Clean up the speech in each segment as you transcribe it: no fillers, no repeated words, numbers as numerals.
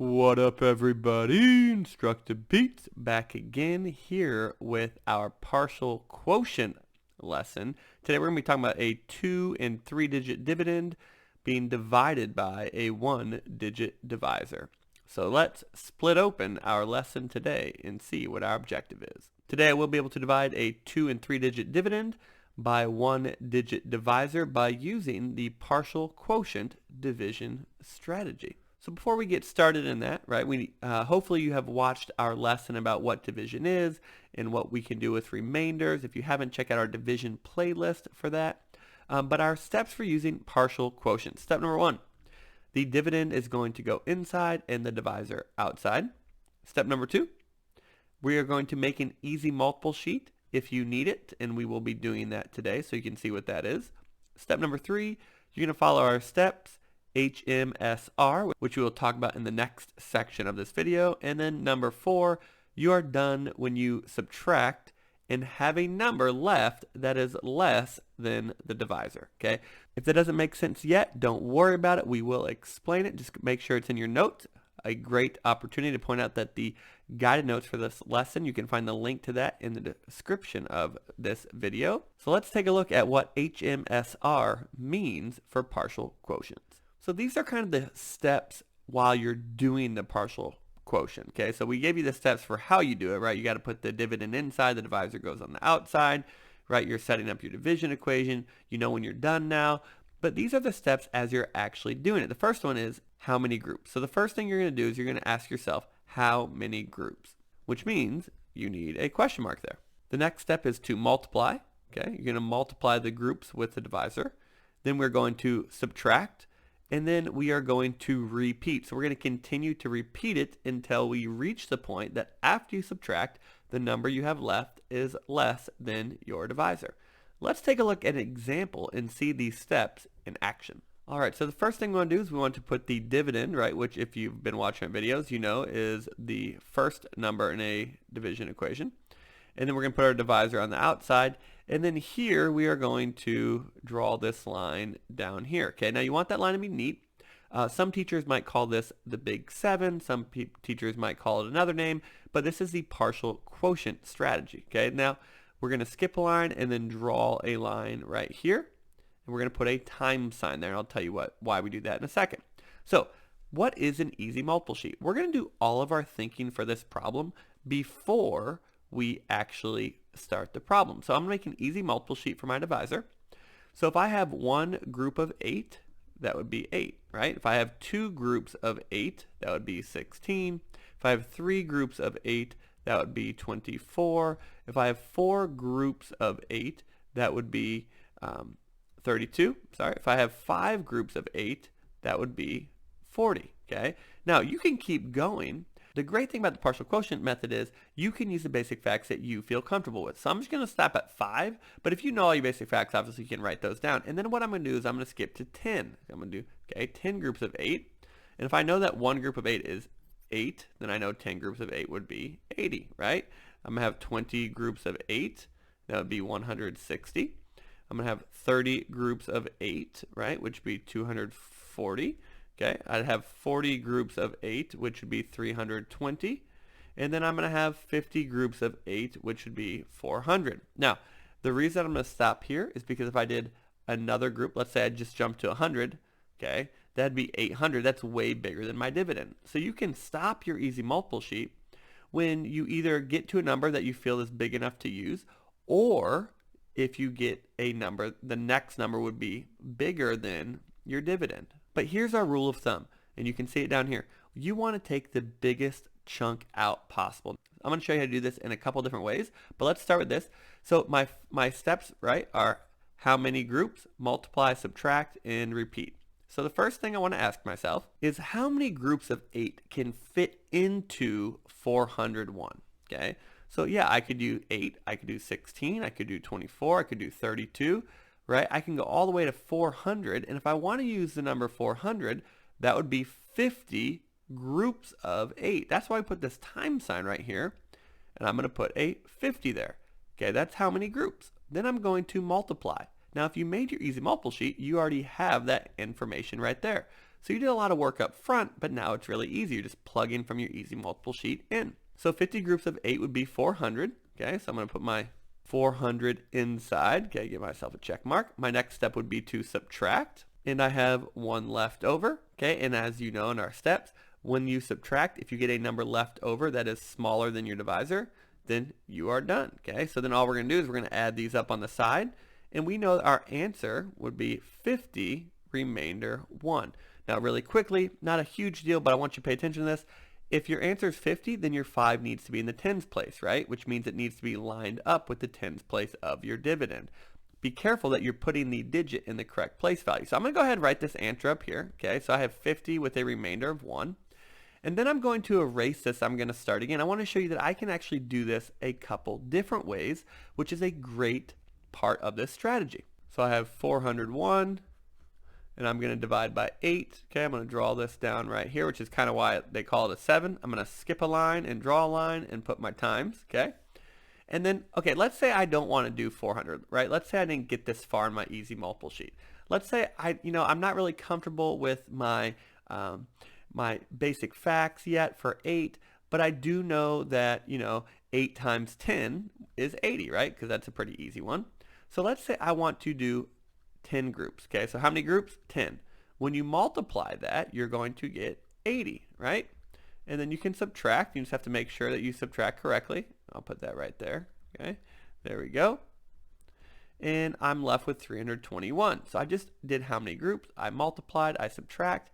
What up, everybody? InstructaBeats back again here with our partial quotient lesson. Today we're going to be talking about a 2 and 3 digit dividend being divided by a 1-digit divisor. So let's split open our lesson today and see what our objective is. Today I will be able to divide a 2 and 3 digit dividend by 1-digit divisor by using the partial quotient division strategy. So before we get started in that, right, hopefully you have watched our lesson about what division is and what we can do with remainders. If you haven't, check out our division playlist for that. But our steps for using partial quotient. Step number 1, the dividend is going to go inside and the divisor outside. Step number 2, we are going to make an easy multiple sheet if you need it, and we will be doing that today so you can see what that is. Step number 3, you're going to follow our steps, HMSR, which we will talk about in the next section of this video. And then number 4, you are done when you subtract and have a number left that is less than the divisor, okay? If that doesn't make sense yet, don't worry about it. We will explain it. Just make sure it's in your notes. A great opportunity to point out that the guided notes for this lesson, you can find the link to that in the description of this video. So let's take a look at what HMSR means for partial quotients. So these are kind of the steps while you're doing the partial quotient, okay? So we gave you the steps for how you do it, right? You got to put the dividend inside, the divisor goes on the outside, right? You're setting up your division equation. You know when you're done now. But these are the steps as you're actually doing it. The first one is how many groups. So the first thing you're going to do is you're going to ask yourself how many groups, which means you need a question mark there. The next step is to multiply, okay? You're going to multiply the groups with the divisor. Then we're going to subtract. And then we are going to repeat. So we're going to continue to repeat it until we reach the point that after you subtract, the number you have left is less than your divisor. Let's take a look at an example and see these steps in action. All right, so the first thing we want to do is we want to put the dividend, right, which if you've been watching our videos, you know is the first number in a division equation. And then we're going to put our divisor on the outside. And then here we are going to draw this line down here. Okay, now you want that line to be neat. Some teachers might call this the big 7. Some teachers might call it another name. But this is the partial quotient strategy. Okay, now we're going to skip a line and then draw a line right here. And we're going to put a time sign there. And I'll tell you why we do that in a second. So what is an easy multiple sheet? We're going to do all of our thinking for this problem before we actually start the problem. So I'm going to make an easy multiple sheet for my divisor. So if I have one group of 8, that would be 8, right? If I have 2 groups of 8, that would be 16. If I have 3 groups of 8, that would be 24. If I have 4 groups of 8, that would be 32. Sorry. If I have 5 groups of 8, that would be 40. Okay. Now you can keep going. The great thing about the partial quotient method is you can use the basic facts that you feel comfortable with. So I'm just going to stop at 5, but if you know all your basic facts, obviously you can write those down. And then what I'm going to do is I'm going to skip to 10. I'm going to do, okay, 10 groups of 8. And if I know that one group of 8 is 8, then I know 10 groups of 8 would be 80, right? I'm going to have 20 groups of 8. That would be 160. I'm going to have 30 groups of 8, right, which would be 240. Okay, I'd have 40 groups of 8, which would be 320. And then I'm going to have 50 groups of 8, which would be 400. Now, the reason I'm going to stop here is because if I did another group, let's say I just jumped to 100, okay, that'd be 800. That's way bigger than my dividend. So you can stop your easy multiple sheet when you either get to a number that you feel is big enough to use, or if you get a number, the next number would be bigger than your dividend. But here's our rule of thumb, and you can see it down here. You want to take the biggest chunk out possible. I'm going to show you how to do this in a couple different ways, but let's start with this. So my steps, right, are how many groups, multiply, subtract, and repeat. So the first thing I want to ask myself is how many groups of 8 can fit into 401, okay? So yeah, I could do 8, I could do 16, I could do 24, I could do 32, right? I can go all the way to 400, and if I want to use the number 400, that would be 50 groups of 8. That's why I put this time sign right here, and I'm going to put a 50 there. Okay, that's how many groups. Then I'm going to multiply. Now, if you made your easy multiple sheet, you already have that information right there. So you did a lot of work up front, but now it's really easy. You're just plugging from your easy multiple sheet in. So 50 groups of 8 would be 400. Okay, so I'm going to put my 400 inside. Okay, give myself a check mark. My next step would be to subtract, and I have 1 left over. Okay, and as you know in our steps, when you subtract, if you get a number left over that is smaller than your divisor, then you are done. Okay, so then all we're going to do is we're going to add these up on the side, and we know that our answer would be 50 remainder 1. Now really quickly, not a huge deal, but I want you to pay attention to this. If your answer is 50, then your 5 needs to be in the tens place, right? Which means it needs to be lined up with the tens place of your dividend. Be careful that you're putting the digit in the correct place value. So I'm going to go ahead and write this answer up here. Okay, so I have 50 with a remainder of 1. And then I'm going to erase this. I'm going to start again. I want to show you that I can actually do this a couple different ways, which is a great part of this strategy. So I have 401, and I'm going to divide by 8. Okay, I'm going to draw this down right here, which is kind of why they call it a 7. I'm going to skip a line and draw a line and put my times. Okay, and then, okay, let's say I don't want to do 400, right? Let's say I didn't get this far in my easy multiple sheet. Let's say I'm not really comfortable with my my basic facts yet for 8, but I do know that 8 times 10 is 80, right? Because that's a pretty easy one. So let's say I want to do 10 groups. Okay, so how many groups? 10. When you multiply that, you're going to get 80, right? And then you can subtract. You just have to make sure that you subtract correctly. I'll put that right there. Okay, there we go. And I'm left with 321. So I just did how many groups? I multiplied, I subtract.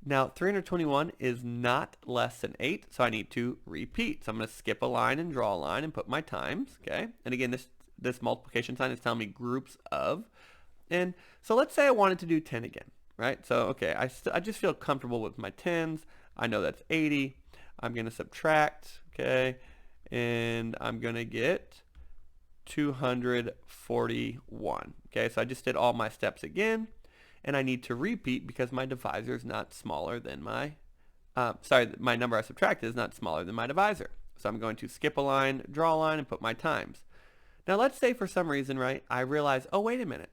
Now 321 is not less than 8, so I need to repeat. So I'm going to skip a line and draw a line and put my times. Okay, and again, this multiplication sign is telling me groups of. And so let's say I wanted to do 10 again, right? So okay, I just feel comfortable with my tens. I know that's 80. I'm going to subtract, okay, and I'm going to get 241. Okay, so I just did all my steps again, and I need to repeat because my divisor is not smaller than my my number I subtracted is not smaller than my divisor. So I'm going to skip a line, draw a line, and put my times. Now let's say for some reason, right, I realize, oh wait a minute,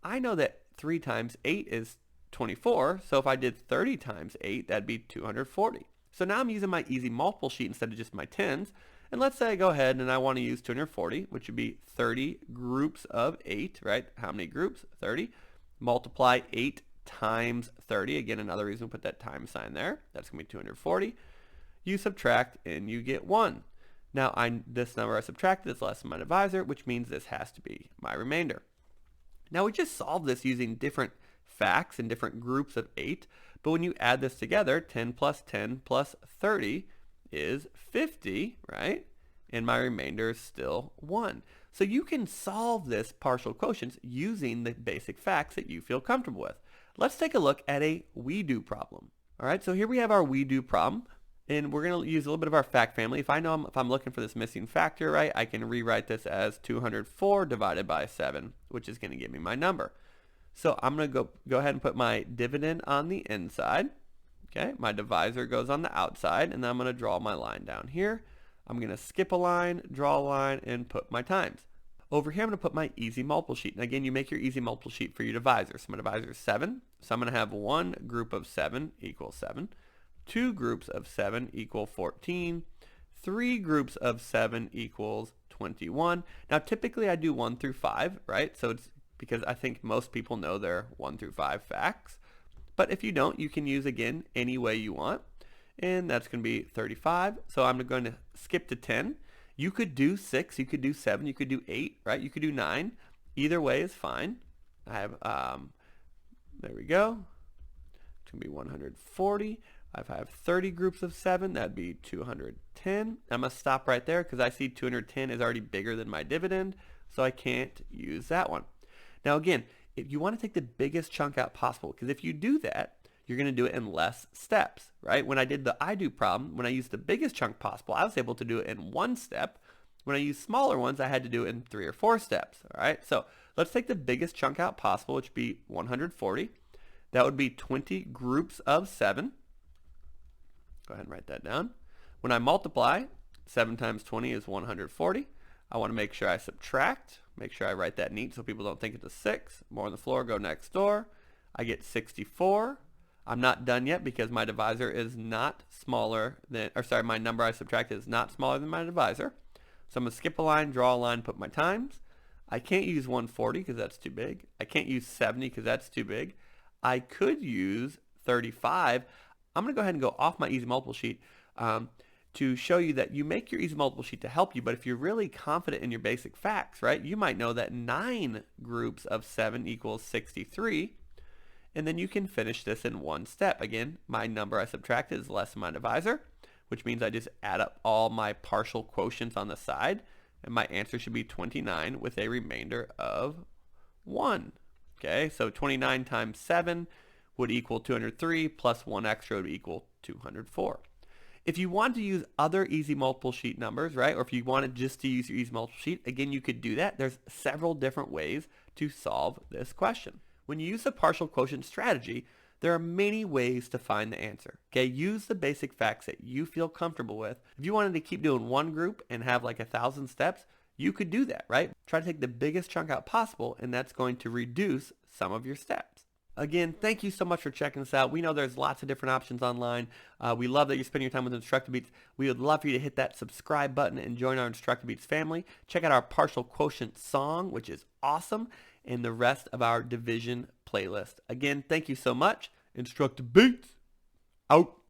I know that 3 times 8 is 24, so if I did 30 times 8, that'd be 240. So now I'm using my easy multiple sheet instead of just my tens, and let's say I go ahead and I want to use 240, which would be 30 groups of 8, right? How many groups? 30. Multiply 8 times 30. Again, another reason we put that time sign there. That's going to be 240. You subtract and you get 1. Now this number I subtracted is less than my divisor, which means this has to be my remainder. Now we just solved this using different facts and different groups of 8, but when you add this together, 10 plus 10 plus 30 is 50, right? And my remainder is still 1. So you can solve this partial quotients using the basic facts that you feel comfortable with. Let's take a look at a we do problem. All right, so here we have our we do problem, and we're going to use a little bit of our fact family. If I'm looking for this missing factor, right, I can rewrite this as 204 divided by 7, which is going to give me my number. So I'm going to go ahead and put my dividend on the inside. Okay, my divisor goes on the outside, and then I'm going to draw my line down here. I'm going to skip a line, draw a line, and put my times. Over here, I'm going to put my easy multiple sheet. And again, you make your easy multiple sheet for your divisor. So my divisor is 7. So I'm going to have 1 group of 7 equals 7. 2 groups of 7 equal 14. 3 groups of 7 equals 21. Now, typically I do 1 through 5, right? So it's because I think most people know their 1 through 5 facts. But if you don't, you can use, again, any way you want. And that's going to be 35. So I'm going to skip to 10. You could do 6, you could do 7, you could do 8, right? You could do 9. Either way is fine. I have, there we go. It's going to be 140. If I have 30 groups of 7, that'd be 210. I'm going to stop right there because I see 210 is already bigger than my dividend, so I can't use that one. Now again, if you want to take the biggest chunk out possible, because if you do that, you're going to do it in less steps, right? When I did the I do problem, when I used the biggest chunk possible, I was able to do it in 1 step. When I used smaller ones, I had to do it in 3 or 4 steps, all right? So let's take the biggest chunk out possible, which would be 140. That would be 20 groups of 7. Go ahead and write that down. When I multiply, 7 times 20 is 140. I want to make sure I subtract, make sure I write that neat so people don't think it's a 6. More on the floor, go next door. I get 64. I'm not done yet because my divisor is not smaller than, or sorry, my number I subtracted is not smaller than my divisor. So I'm going to skip a line, draw a line, put my times. I can't use 140 because that's too big. I can't use 70 because that's too big. I could use 35. I'm going to go ahead and go off my easy multiple sheet to show you that you make your easy multiple sheet to help you, but if you're really confident in your basic facts, right, you might know that 9 groups of 7 equals 63, and then you can finish this in one step. Again, my number I subtracted is less than my divisor, which means I just add up all my partial quotients on the side, and my answer should be 29 with a remainder of 1. Okay, so 29 times 7 would equal 203, plus 1 extra would equal 204. If you want to use other easy multiple sheet numbers, right, or if you wanted just to use your easy multiple sheet, again, you could do that. There's several different ways to solve this question. When you use the partial quotient strategy, there are many ways to find the answer. Okay, use the basic facts that you feel comfortable with. If you wanted to keep doing one group and have like 1,000 steps, you could do that, right? Try to take the biggest chunk out possible, and that's going to reduce some of your steps. Again, thank you so much for checking this out. We know there's lots of different options online. We love that you're spending your time with InstructaBeats. We would love for you to hit that subscribe button and join our InstructaBeats family. Check out our partial quotient song, which is awesome, and the rest of our division playlist. Again, thank you so much. InstructaBeats out.